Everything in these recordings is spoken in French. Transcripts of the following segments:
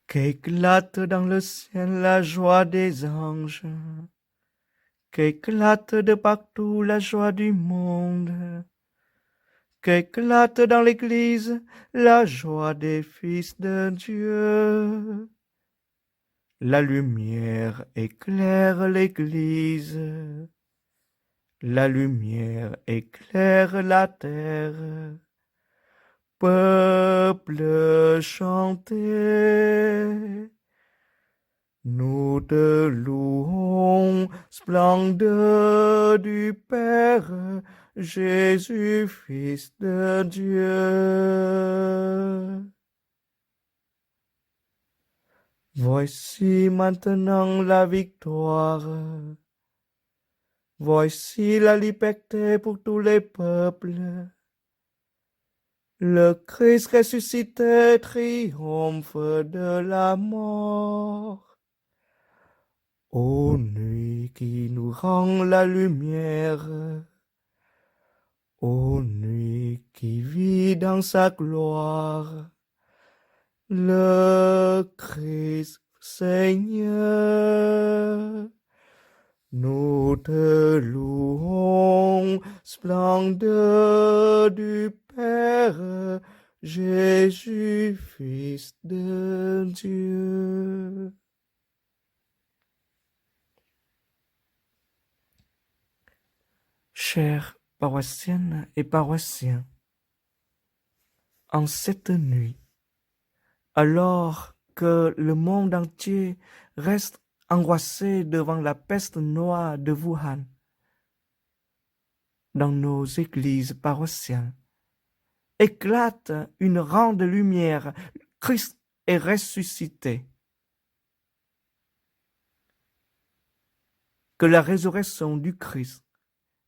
Qu'éclate dans le ciel la joie des anges, qu'éclate de partout la joie du monde, qu'éclate dans l'Église la joie des fils de Dieu. La lumière éclaire l'Église, la lumière éclaire la terre. Peuple, chantez, nous te louons, splendeur du Père, Jésus, Fils de Dieu. Voici maintenant la victoire, voici la liberté pour tous les peuples. Le Christ ressuscité triomphe de la mort. Ô nuit qui nous rend la lumière, ô nuit qui vit dans sa gloire, le Christ Seigneur. Nous te louons, splendeur du Père, Jésus, Fils de Dieu. Chères paroissiennes et paroissiens, en cette nuit, alors que le monde entier reste angoissé devant la peste noire de Wuhan, dans nos églises paroissiales, éclate une grande lumière. Christ est ressuscité. Que la résurrection du Christ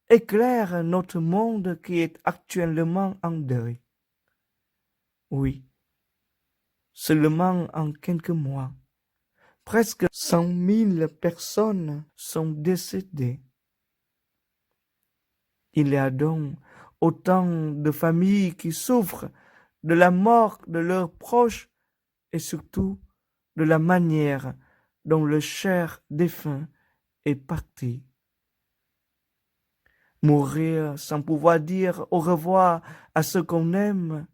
éclaire notre monde qui est actuellement en deuil. Oui, seulement en quelques mois, presque 100 000 personnes sont décédées. Il y a donc autant de familles qui souffrent de la mort de leurs proches et surtout de la manière dont le cher défunt est parti. Mourir sans pouvoir dire au revoir à ceux qu'on aime,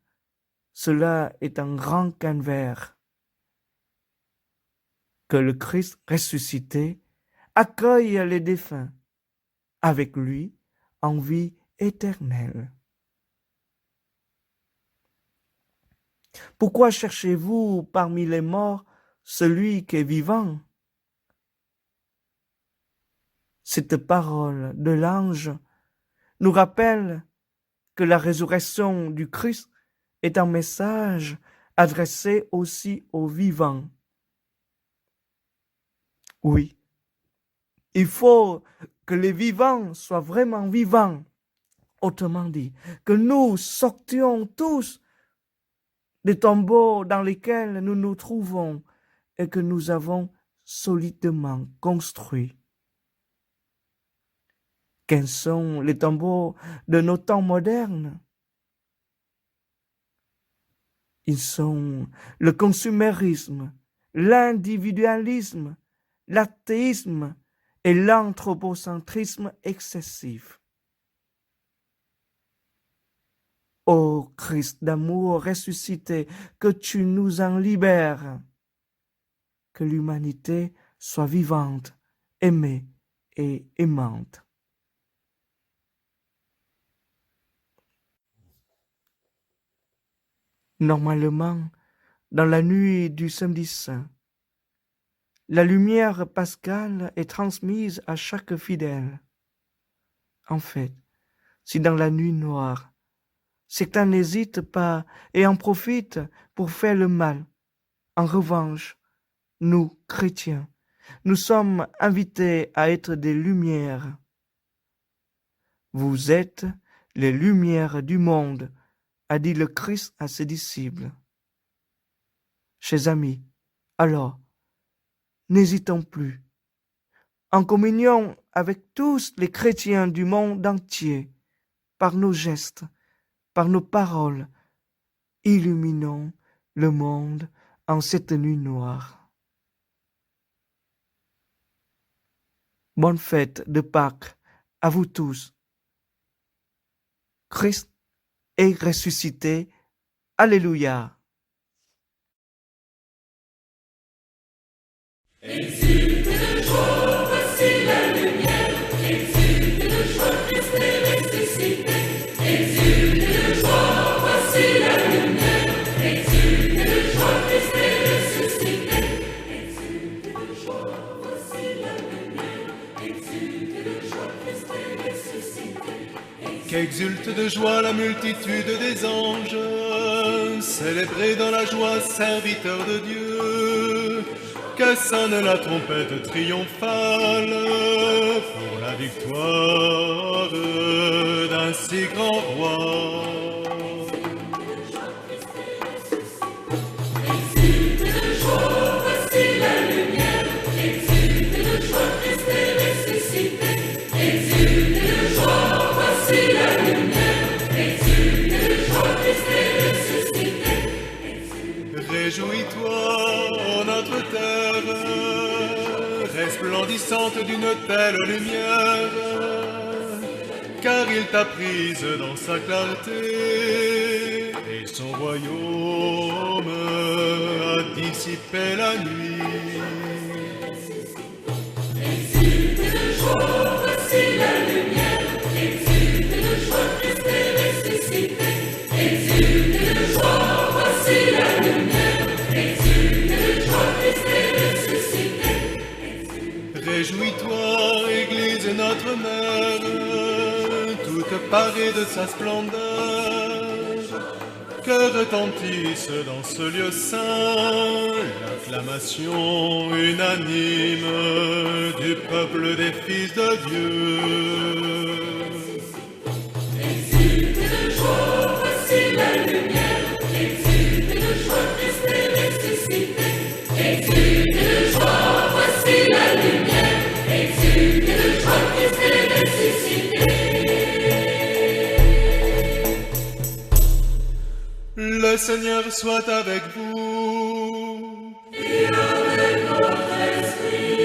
cela est un grand calvaire. Que le Christ ressuscité accueille les défunts avec lui en vie éternelle. Pourquoi cherchez-vous parmi les morts celui qui est vivant? Cette parole de l'ange nous rappelle que la résurrection du Christ est un message adressé aussi aux vivants. Oui, il faut que les vivants soient vraiment vivants. Autrement dit, que nous sortions tous des tombeaux dans lesquels nous nous trouvons et que nous avons solidement construits. Quels sont les tombeaux de nos temps modernes? Ils sont le consumérisme, l'individualisme, l'athéisme et l'anthropocentrisme excessif. Ô Christ d'amour ressuscité, que tu nous en libères, que l'humanité soit vivante, aimée et aimante. Normalement, dans la nuit du samedi saint, la lumière pascale est transmise à chaque fidèle. En fait, si dans la nuit noire, certains n'hésitent pas et en profitent pour faire le mal, en revanche, nous, chrétiens, nous sommes invités à être des lumières. Vous êtes les lumières du monde, a dit le Christ à ses disciples. Chers amis, alors, n'hésitons plus. En communion avec tous les chrétiens du monde entier, par nos gestes, par nos paroles, illuminons le monde en cette nuit noire. Bonne fête de Pâques à vous tous. Christ est ressuscité. Alléluia. Exulte de joie, voici la lumière. Exulte de joie, Christ est ressuscité. Exulte de joie, voici la lumière. Exulte de joie, Christ est ressuscité. Exulte de joie, voici la lumière. Exulte de joie, Christ est ressuscité. Qu'exulte de joie la multitude des anges, célébrés dans la joie, serviteurs de Dieu. Que sonne la trompette triomphale pour la victoire d'un si grand roi. Exulte de joie, voici la lumière. Exulte de joie, Christ est ressuscité. Exulte de joie, voici la lumière. Exulte de joie, Christ est ressuscité. Réjouis-toi, ô notre terre, resplendissante d'une telle lumière, car il t'a prise dans sa clarté, et son royaume a dissipé la nuit. Exulte de joie, voici la lumière. Exulte de joie, Christ est ressuscité. Exulte de joie, voici la lumière. Exulte de joie, Christ est ressuscité. Réjouis-toi, Église notre mère, toute parée de sa splendeur, que retentisse dans ce lieu saint l'acclamation unanime du peuple des fils de Dieu. Exulte de joie, voici la lumière. Exulte de joie, Christ est ressuscité. Exulte de joie, voici la lumière. Exulte de joie, Christ est ressuscité. Le Seigneur soit avec vous. Et avec votre esprit,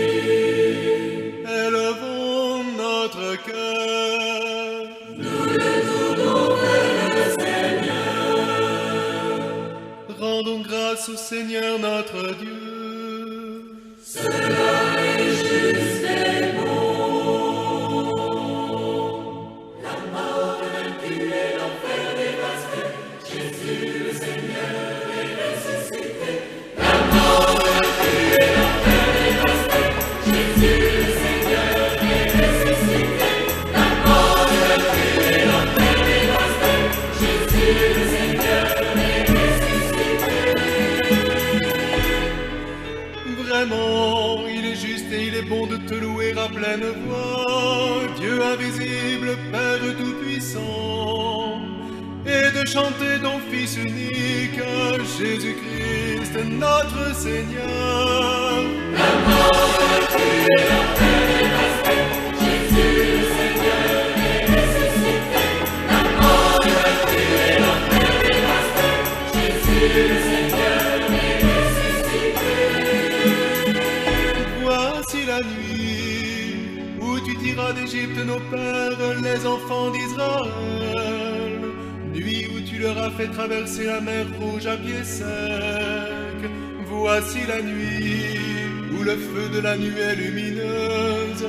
Élevons notre cœur. nous le tournons vers le Seigneur. Rendons grâce au Seigneur notre Dieu. Cela est juste et bon. La mort vaincue et l'enfer dévasté, Jésus le Seigneur est ressuscité. La mort vaincue et l'enfer dévasté, Jésus le Seigneur est ressuscité. La mort vaincue et l'enfer dévasté, Jésus le Seigneur est ressuscité. Vraiment, il est juste et il est bon de te louer à pleine voix, Dieu invisible, Père tout-puissant, et de chanter ton Fils unique, Jésus-Christ, notre Seigneur. La mort vaincue et l'enfer dévasté, Jésus le Seigneur est ressuscité. La mort vaincue et l'enfer dévasté, Jésus le Seigneur est ressuscité. Voici la nuit où tu tiras d'Égypte nos pères, les enfants d'Israël. Nuit où tu leur as fait traverser la mer Rouge à pied sec. Voici la nuit où le feu de la nuée lumineuse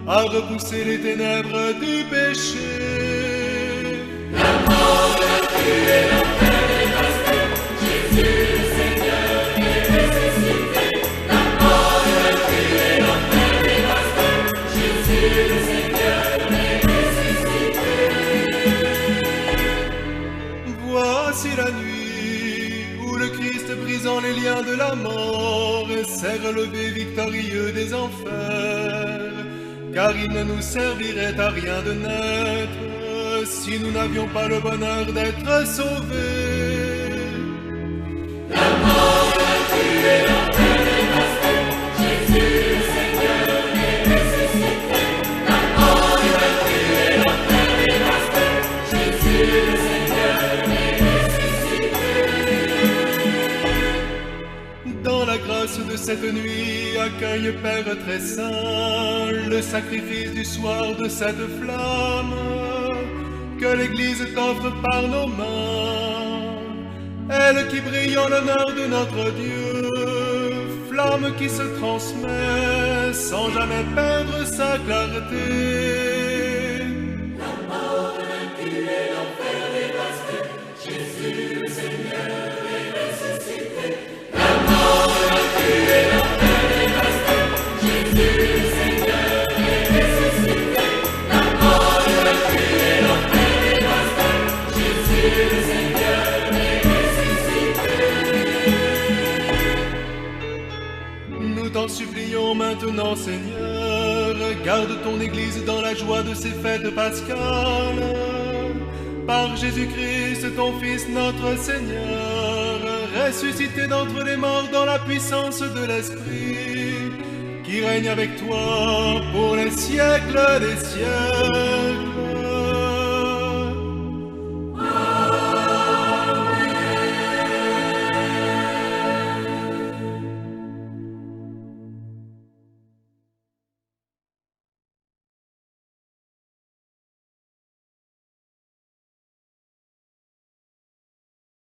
a repoussé les ténèbres du péché. La mort vaincue et l'enfer dévasté, Jésus le Seigneur est ressuscité. La mort vaincue et l'enfer dévasté, Jésus le Seigneur est ressuscité. Voici la nuit où le Christ, brisant les liens de la mort, s'est relevé victorieux des enfers. Car il ne nous servirait à rien de naître si nous n'avions pas le bonheur d'être sauvés. La mort vaincue et l'enfer dévasté, Jésus le Seigneur est ressuscité. La mort vaincue et l'enfer dévasté, Jésus le Seigneur est ressuscité. cette nuit, accueille, Père très saint, le sacrifice du soir de cette flamme que l'Église t'offre par nos mains. Elle qui brille en l'honneur de notre Dieu, flamme qui se transmet sans jamais perdre sa clarté. Nous t'en supplions maintenant, Seigneur, garde ton Église dans la joie de ses fêtes pascales. Par Jésus-Christ, ton Fils, notre Seigneur, ressuscité d'entre les morts dans la puissance de l'Esprit, qui règne avec toi pour les siècles des siècles.